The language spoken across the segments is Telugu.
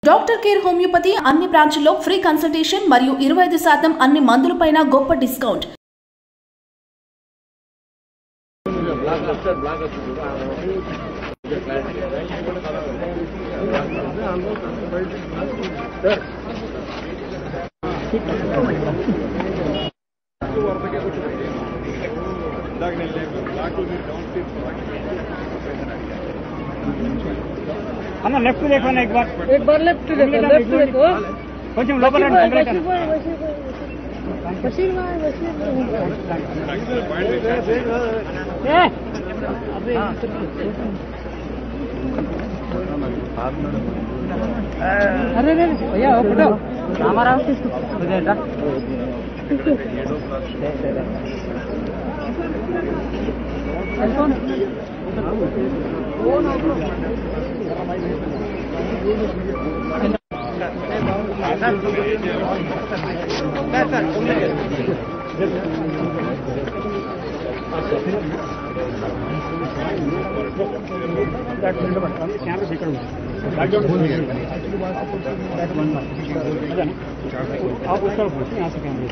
డాక్టర్ కేర్ హోమియోపతి అన్ని బ్రాంచ్ల్లో ఫ్రీ కన్సల్టేషన్ మరియు 25% అన్ని మందులపైన గొప్ప డిస్కౌంట్. अन्ना लेफ्ट देखो ना एक बार लेफ्ट देखो కొంచెం లోపల अरे भैया फोटो हमारा आप उस तरफ यहाँ से कैमरे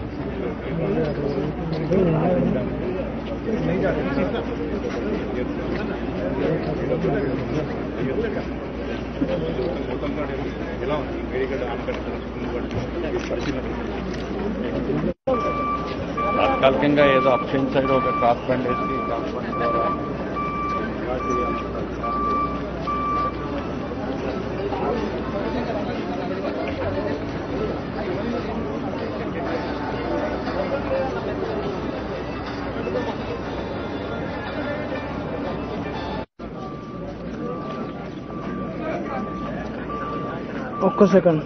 తాత్కాలికంగా ఏదో అప్షన్ సైడ్ ఒక క్రాస్ బండ్ వేసి క్రాస్ బండ్ ద్వారా ఒక్క సెకండ్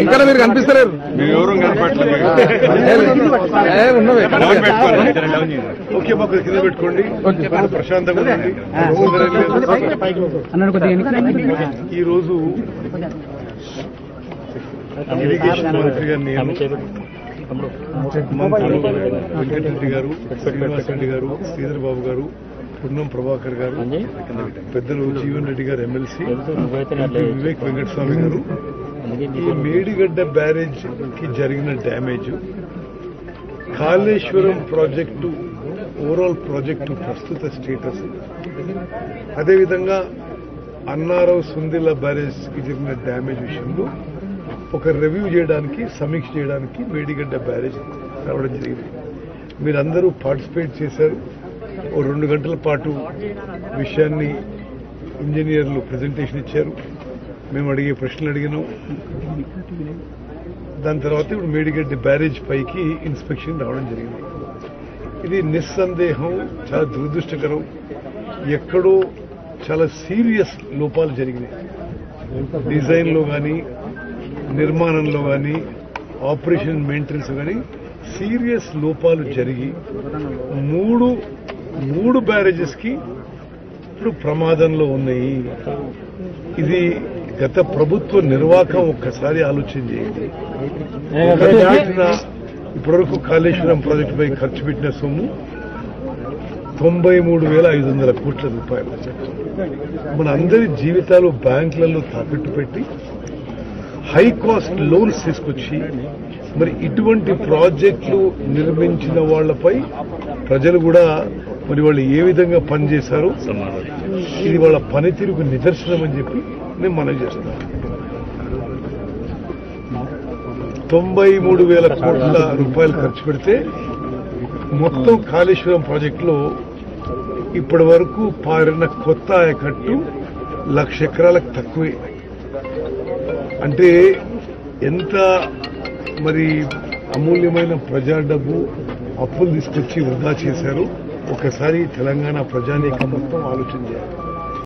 ఇంకా మీరు కనిపిస్తలేరు, మీరు ఎవరు కనపడలేదు. ఓకే, మాకు కింద పెట్టుకోండి, ప్రశాంతంగా. ఈరోజు ఇరిగేషన్ మంత్రి గారు, మంత్రులు వెంకటరెడ్డి గారు, శ్రీనివాసరెడ్డి గారు, శ్రీధర్ బాబు గారు, పున్నం ప్రభాకర్ గారు, పెద్దలు జీవన్ రెడ్డి గారు ఎమ్మెల్సీ, వివేక్ వెంకటస్వామి గారు, ఈ మేడిగడ్డ బ్యారేజ్ కి జరిగిన damage, Kaleshwaram project overall project ప్రస్తుత స్టేటస్, అదేవిధంగా అన్నారావు సుందిల్ల బ్యారేజ్ కి జరిగిన డ్యామేజ్ విషయంలో ఒక రివ్యూ చేయడానికి, సమీక్ష చేయడానికి మేడిగడ్డ బ్యారేజ్ రావడం జరిగింది. మీరందరూ పార్టిసిపేట్ చేశారు. ఓ 2 గంటల పాటు విషయాన్ని ఇంజనీర్లు ప్రజెంటేషన్ ఇచ్చారు. మేము అడిగే ప్రశ్నలు అడిగినాం. దాని తర్వాత ఇప్పుడు మేడిగడ్డ బ్యారేజ్ పైకి ఇన్స్పెక్షన్ రావడం జరిగింది. ఇది నిస్సందేహం చాలా దురదృష్టకరం. ఎక్కడో చాలా సీరియస్ లోపాలు జరిగినాయి. డిజైన్లో కానీ, నిర్మాణంలో కానీ, ఆపరేషన్ మెయింటెనెన్స్ కానీ సీరియస్ లోపాలు జరిగి మూడు బ్యారేజెస్ కి ఇప్పుడు ప్రమాదంలో ఉన్నాయి. ఇది గత ప్రభుత్వ నిర్వాహకం ఒక్కసారి ఆలోచన చేయండి. ఇప్పటివరకు కాళేశ్వరం ప్రాజెక్టుపై ఖర్చు పెట్టిన సొమ్ము 93,500 కోట్ల రూపాయలు. మన అందరి జీవితాలు బ్యాంకులలో తాకట్టు పెట్టి హై కాస్ట్ లోన్స్ తీసుకొచ్చి మరి ఇటువంటి ప్రాజెక్టులు నిర్మించిన వాళ్లపై ప్రజలు కూడా మరి వాళ్ళు ఏ విధంగా పనిచేశారో ఇది వాళ్ళ పనితీరుకు నిదర్శనం అని చెప్పి నేను మనవి చేస్తున్నాను. 93,000 కోట్ల రూపాయలు ఖర్చు పెడితే మొత్తం కాళేశ్వరం ప్రాజెక్టులో ఇప్పటి వరకు పారిన కొత్త ఆయకట్టు 1,00,000 ఎకరాలకు తక్కువే. అంటే ఎంత మరి అమూల్యమైన ప్రజా డబ్బు అప్పులు తీసుకొచ్చి వృధా చేశారు. ఒకసారి తెలంగాణ ప్రజానీకం మొత్తం ఆలోచన చేయాలి.